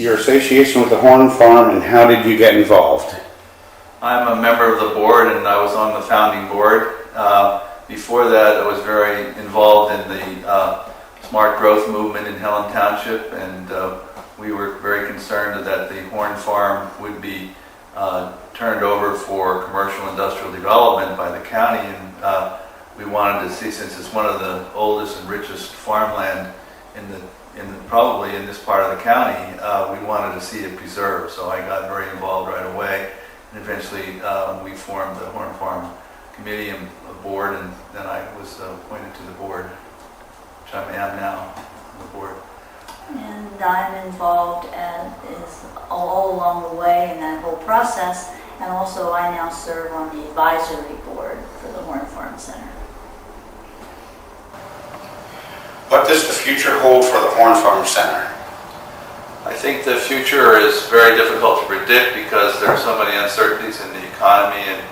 your association with the Hrn Farm and how did you get involved? I'm a member of the board and I was on the founding board. Before that, I was very involved in the smart growth movement in Hrn Township, and we were very concerned that the Hrn Farm would be turned over for commercial industrial development by the county, and we wanted to see, since it's one of the oldest and richest farmland probably in this part of the county, we wanted to see it preserved. So I got very involved right away, and eventually we formed the Hrn Farm committee and a board, and then I was appointed to the board, which I am now on the board. And I'm involved is all along the way in that whole process, and also I now serve on the advisory board for the Hrn Farm Center. What does the future hold for the Hrn Farm Center? I think the future is very difficult to predict because there are so many uncertainties in the economy and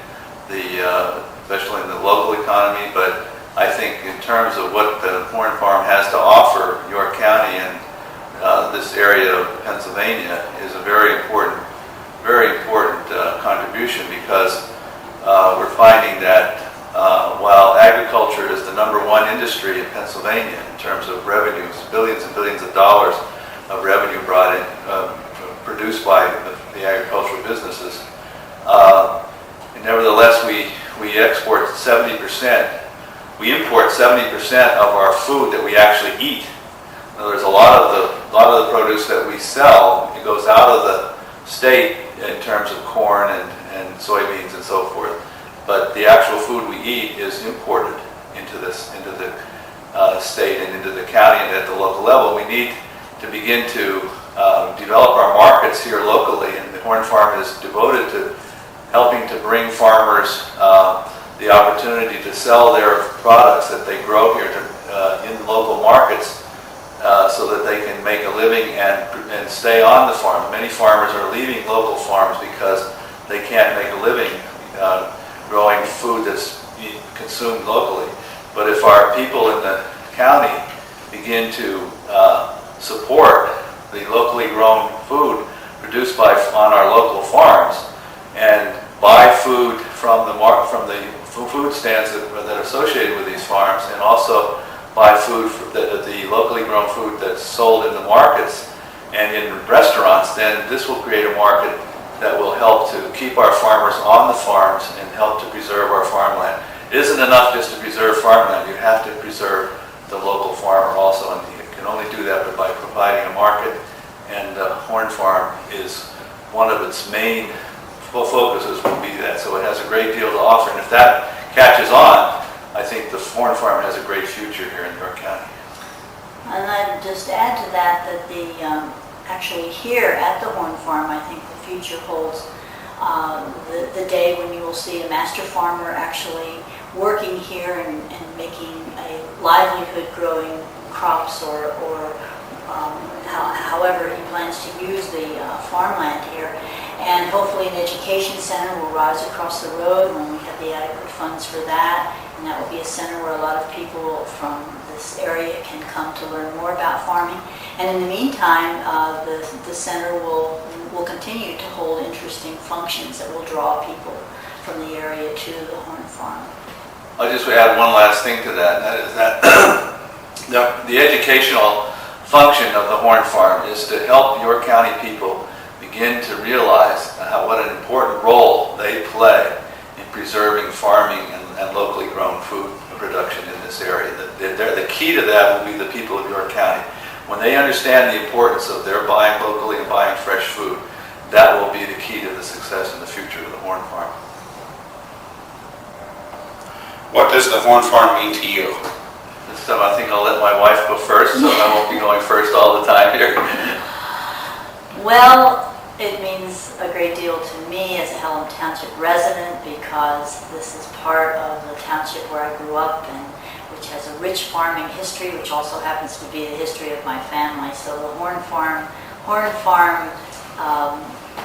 especially in the local economy, but I think in terms of what the Hrn Farm has to offer York County and this area of Pennsylvania is a very important contribution, because we're finding that while agriculture is the #1 industry in Pennsylvania in terms of revenues, billions and billions of dollars of revenue brought in, produced by the agricultural businesses, nevertheless we export 70%. We import 70% of our food that we actually eat. In other words, a lot of the produce that we sell, it goes out of the state in terms of corn and soybeans and so forth. But the actual food we eat is imported into the state and into the county and at the local level. We need to begin to develop our markets here locally, and the Hrn Farm is devoted to helping to bring farmers the opportunity to sell their products that they grow here in local markets, so that they can make a living and stay on the farm. Many farmers are leaving local farms because they can't make a living growing food that's consumed locally. But if our people in the county begin to support the locally grown food produced on our local farms and buy food from the food stands that are associated with these farms, and also buy food, the locally grown food that's sold in the markets and in restaurants, then this will create a market that will help to keep our farmers on the farms and help to preserve our farmland. It isn't enough just to preserve farmland. You have to preserve the local farmer also, and you can only do that by providing a market. And Hrn Farm is one of its main focuses will be that. So it has a great deal to offer, and if that catches on, I think the Hrn Farm has a great future here in York County. And I'd just add to that actually here at the Hrn Farm, I think the future holds the day when you will see a master farmer actually working here and making a livelihood growing crops or however he plans to use the farmland here. And hopefully an education center will rise across the road when we have the adequate funds for that. And that will be a center where a lot of people from this area can come to learn more about farming. And in the meantime, the center will continue to hold interesting functions that will draw people from the area to the Hrn Farm. I'll just add one last thing to that, and that is that the educational function of the Hrn Farm is to help York County people begin to realize what an important role they play in preserving farming and locally grown food production in this area. The key to that will be the people of York County. When they understand the importance of their buying locally and buying fresh food, that will be the key to the success in the future of the Hrn Farm. What does the Hrn Farm mean to you? This time I think I'll let my wife go first, so I won't be going first all the time here. Well, it means a great deal to me as a Hrn Township resident, because this is part of the township where I grew up and which has a rich farming history, which also happens to be the history of my family. So the Hrn Farm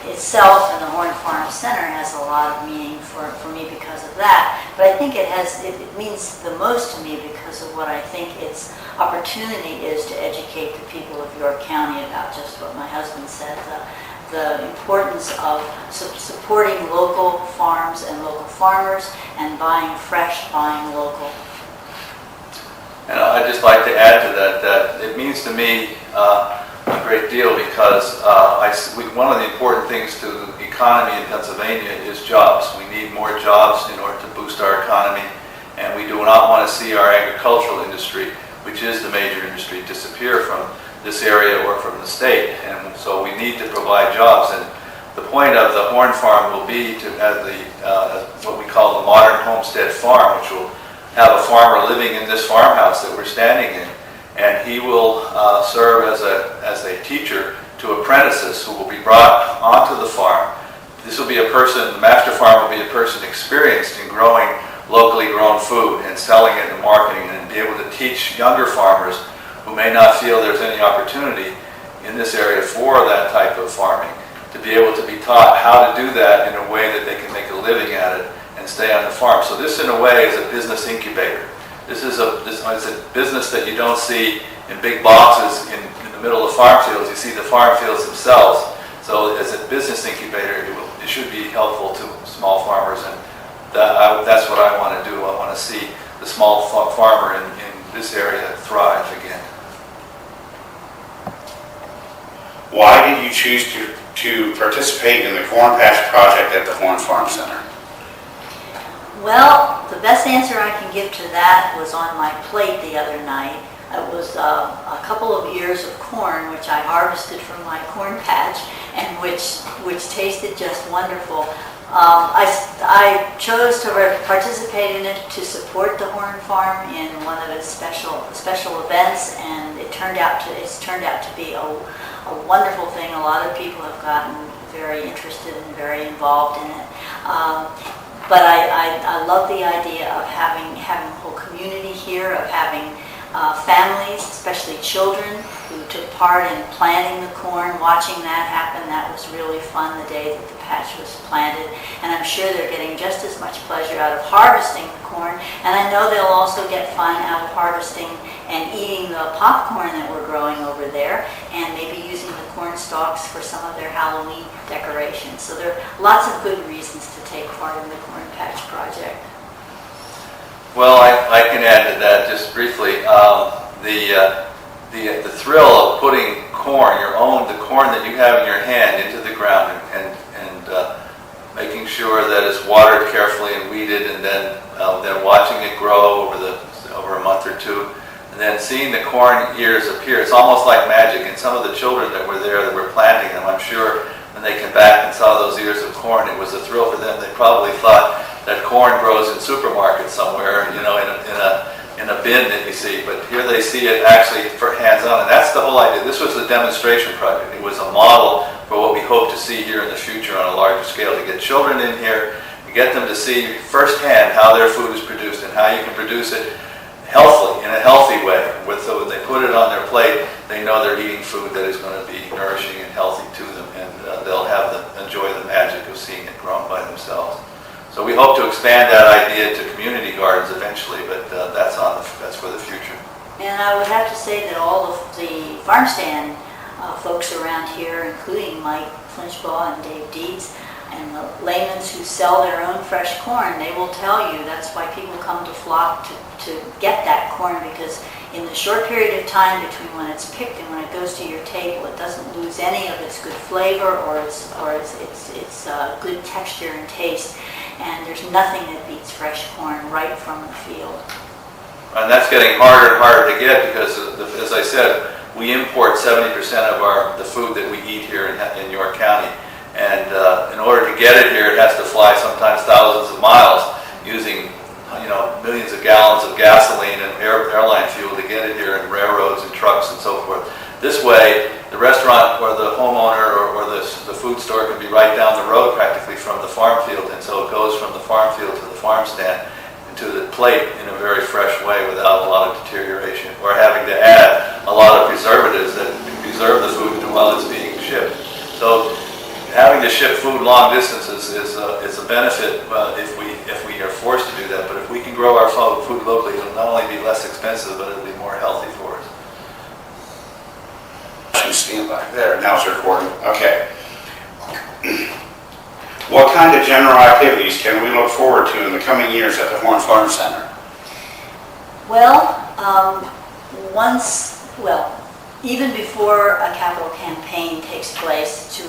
itself and the Hrn Farm Center has a lot of meaning for me because of that. But I think it means the most to me because of what I think its opportunity is to educate the people of York County about just what my husband said, the importance of supporting local farms and local farmers and buying fresh, buying local. And I'd just like to add to that it means to me a great deal because one of the important things to the economy in Pennsylvania is jobs. We need more jobs in order to boost our economy, and we do not want to see our agricultural industry, which is the major industry, disappear from this area or from the state. And so we need to provide jobs. And the point of the Hrn Farm will be to have what we call the modern homestead farm, which will have a farmer living in this farmhouse that we're standing in, and he will serve as a teacher to apprentices who will be brought onto the farm. This will be a person, the master farmer will be a person experienced in growing locally grown food and selling it and marketing, and be able to teach younger farmers who may not feel there's any opportunity in this area for that type of farming, to be able to be taught how to do that in a way that they can make a living at it and stay on the farm. So this, in a way, is a business incubator. This is a business that you don't see in big boxes in the middle of farm fields. You see the farm fields themselves. So as a business incubator, it should be helpful to small farmers, and that's what I want to do. I want to see the small farmer in this area thrive again. Why did you choose to participate in the Corn Patch Project at the Hrn Farm Center? Well, the best answer I can give to that was on my plate the other night. It was a couple of ears of corn, which I harvested from my corn patch, and which tasted just wonderful. I chose to participate in it to support the Hrn Farm in one of its special events, and it's turned out to be a wonderful thing. A lot of people have gotten very interested and very involved in it. But I love the idea of having a whole community here, of having families, especially children, who took part in planting the corn, watching that happen. That was really fun the day that the patch was planted. And I'm sure they're getting just as much pleasure out of harvesting the corn. And I know they'll also get fun out of harvesting and eating the popcorn that we're growing over there, and maybe using the corn stalks for some of their Halloween decorations. So there are lots of good reasons to take part in the Corn Patch Project. Well, I can add to that just briefly. The thrill of putting corn, the corn that you have in your hand, into the ground and making sure that it's watered carefully and weeded, and then watching it grow over a month or two, and then seeing the corn ears appear. It's almost like magic. And some of the children that were there that were planting them, I'm sure when they came back and saw those ears of corn, it was a thrill for them. They probably thought that corn grows in supermarkets somewhere, in a bin that you see. But here they see it actually for hands-on, and that's the whole idea. This was a demonstration project. It was a model for what we hope to see here in the future on a larger scale, to get children in here, to get them to see firsthand how their food is produced and how you can produce it healthily, in a healthy way. So when they put it on their plate, they know they're eating food that is going to be nourishing and healthy to them, and they'll enjoy the magic of seeing it grown by themselves. So we hope to expand that idea to community gardens eventually, but that's for the future. And I would have to say that all of the farm stand folks around here, including Mike Flinchbaugh and Dave Dietz, and the laymen who sell their own fresh corn, they will tell you that's why people come to flock to get that corn, because in the short period of time between when it's picked and when it goes to your table, it doesn't lose any of its good flavor or its good texture and taste. And there's nothing that beats fresh corn right from the field. And that's getting harder and harder to get because, as I said, we import 70% of the food that we eat here in York County. And in order to get it here, it has to fly sometimes thousands of miles using millions of gallons of gasoline and airline fuel to get it here, and railroads and trucks and so forth. This way, the restaurant or the homeowner or the food store can be right down the road practically from the farm field, and so it goes from the farm field to the farm stand and to the plate in a very fresh way without a lot of deterioration or having to add a lot of preservatives that preserve the food while it's being shipped. So having to ship food long distances is a benefit if we are forced to do that. But if we can grow our food locally, it'll not only be less expensive, but it'll be more healthy for us. Stand back there. Now it's recording. Okay. What kind of general activities can we look forward to in the coming years at the Hrn Farm Center? Well, even before a capital campaign takes place to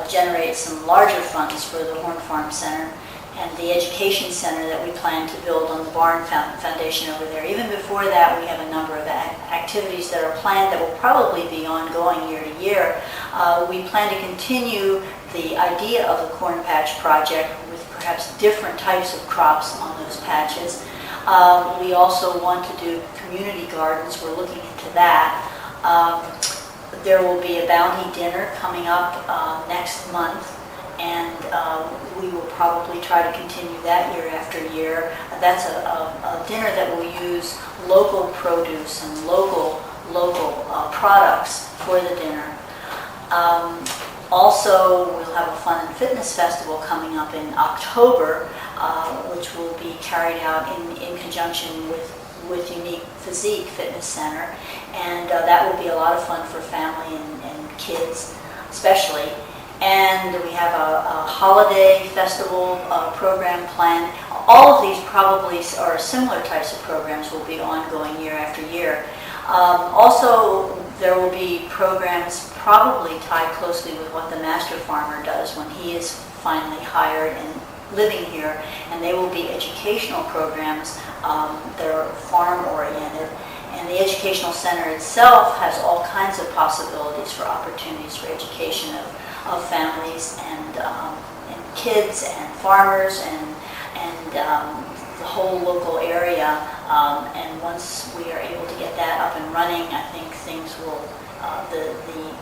generate some larger funds for the Hrn Farm Center and the education center that we plan to build on the barn foundation over there. Even before that, we have a number of activities that are planned that will probably be ongoing year to year. We plan to continue the idea of the corn patch project with perhaps different types of crops on those patches. We also want to do community gardens. We're looking into that. There will be a bounty dinner coming up next month, and we will probably try to continue that year after year. That's a dinner that will use local produce and local products for the dinner. Also, we'll have a fun and fitness festival coming up in October, which will be carried out in conjunction with Unique Physique Fitness Center, and that will be a lot of fun for family and kids especially. And we have a holiday festival program planned. All of these probably are similar types of programs will be ongoing year after year. Also, there will be programs probably tied closely with what the master farmer does when he is finally hired and living here, and they will be educational programs that are farm-oriented. And the educational center itself has all kinds of possibilities for opportunities for education of families and kids and farmers and the whole local area. And once we are able to get that up and running, I think things will, the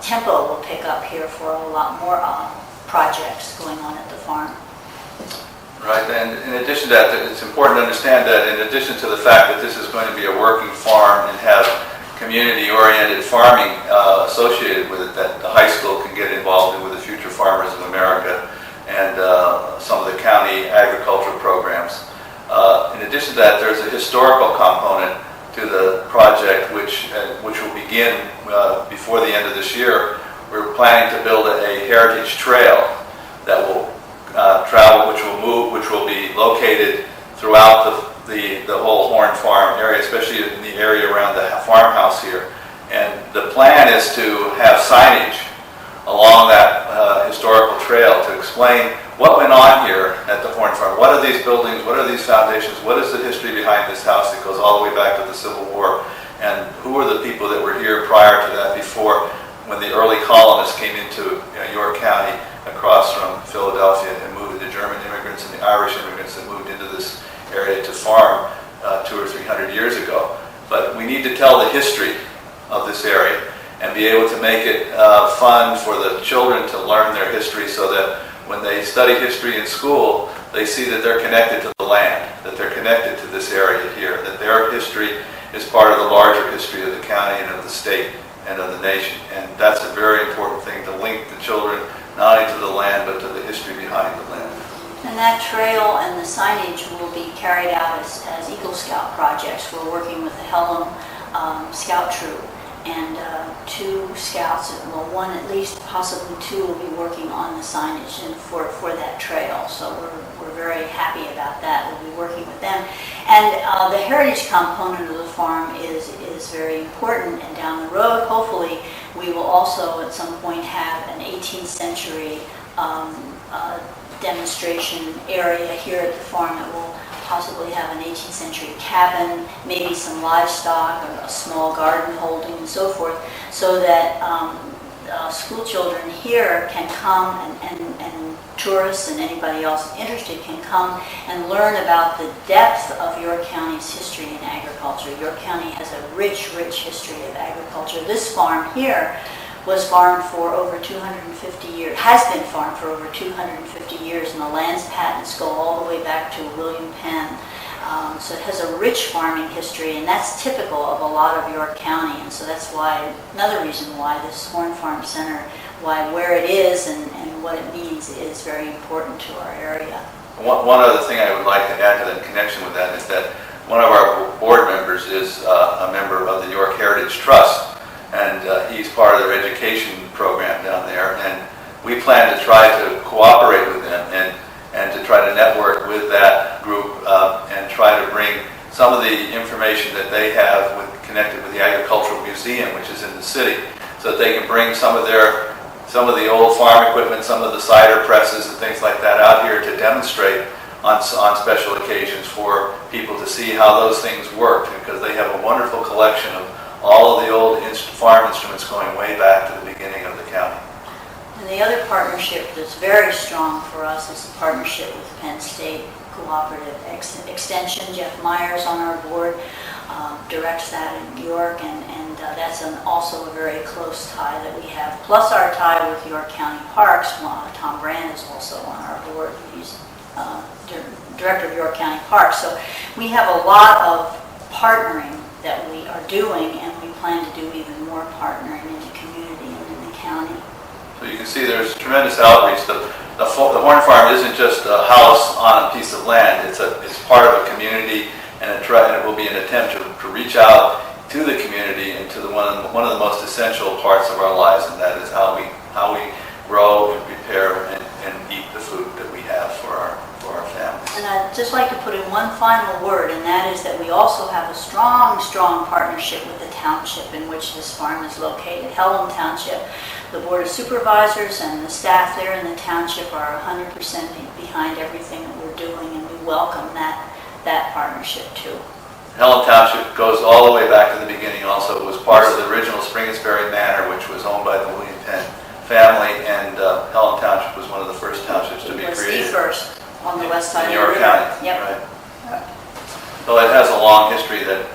tempo will pick up here for a lot more projects going on at the farm. Right, and in addition to that, it's important to understand that in addition to the fact that this is going to be a working farm and have community-oriented farming associated with it, that the high school can get involved in with the Future Farmers of America and some of the county agriculture programs. In addition to that, there's a historical component to the project which will begin before the end of this year. We're planning to build a heritage trail that will travel, which will be located throughout the whole Hrn Farm area, especially in the area around the farmhouse here. And the plan is to have signage along that historical trail to explain what went on here at the Hrn Farm. What are these buildings? What are these foundations? What is the history behind this house that goes all the way back to the Civil War? And who are the people that were here prior to that, before, when the early colonists came into York County across from Philadelphia and moved, the German immigrants and the Irish immigrants that moved into this area to farm 200 or 300 years ago. But we need to tell the history of this area and be able to make it fun for the children to learn their history, so that when they study history in school, they see that they're connected to the land, that they're connected to this area here, that their history is part of the larger history of the county and of the state and of the nation. And that's a very important thing, to link the children not only to the land, but to the history behind the land. And that trail and the signage will be carried out as Eagle Scout projects. We're working with the Hellam Scout Troop, and 2 scouts, well, one at least, possibly 2, will be working on the signage and for that trail. So we're very happy about that. We'll be working with them. And the heritage component of the farm is very important. And down the road, hopefully, we will also at some point have an 18th century demonstration area here at the farm that will possibly have an 18th century cabin, maybe some livestock, or a small garden holding, and so forth, so that school children here can come, and tourists and anybody else interested can come and learn about the depth of York County's history in agriculture. York County has a rich, rich history of agriculture. This farm here was farmed for over 250 years, has been farmed for over 250 years, and the lands patents go all the way back to William Penn. So it has a rich farming history, and that's typical of a lot of York County, and so that's why, another reason why this Hrn Farm Center, where it is and what it means is very important to our area. One other thing I would like to add to that, in connection with that, is that one of our board members is a member of the York Heritage Trust, and he's part of their education program down there, and we plan to try to cooperate with them and to try to network with that group and try to bring some of the information that they have connected with the Agricultural Museum, which is in the city, so that they can bring some of the old farm equipment, some of the cider presses and things like that out here to demonstrate on special occasions for people to see how those things work, because they have a wonderful collection of all of the old farm instruments going way back to the beginning of the county. And the other partnership that's very strong for us is the partnership with Penn State Cooperative Extension. Jeff Myers on our board directs that in New York, and that's also a very close tie that we have. Plus our tie with York County Parks. Tom Brand is also on our board. He's director of York County Parks. So we have a lot of partnering that we are doing, and we plan to do even more partnering in the community and in the county. So you can see there's tremendous outreach. The Hrn Farm isn't just a house on a piece of land. It's part of a community, and it will be an attempt to reach out to the community and to one of the most essential parts of our lives, and that is how we grow and prepare and eat the food that we have for our families. And I'd just like to put in one final word, and that is that we also have a strong partnership with the township in which this farm is located, Hellam Township. The Board of Supervisors and the staff there in the township are 100% behind everything that we're doing, and we welcome that partnership too. Hellam Township goes all the way back to the beginning also. It was part of the original Springersbury Manor, which was owned by the William Penn family, and Hellam Township was one of the first townships to be created. It was the first on the west side in of York the river. County. Yep. Right. So it has a long history that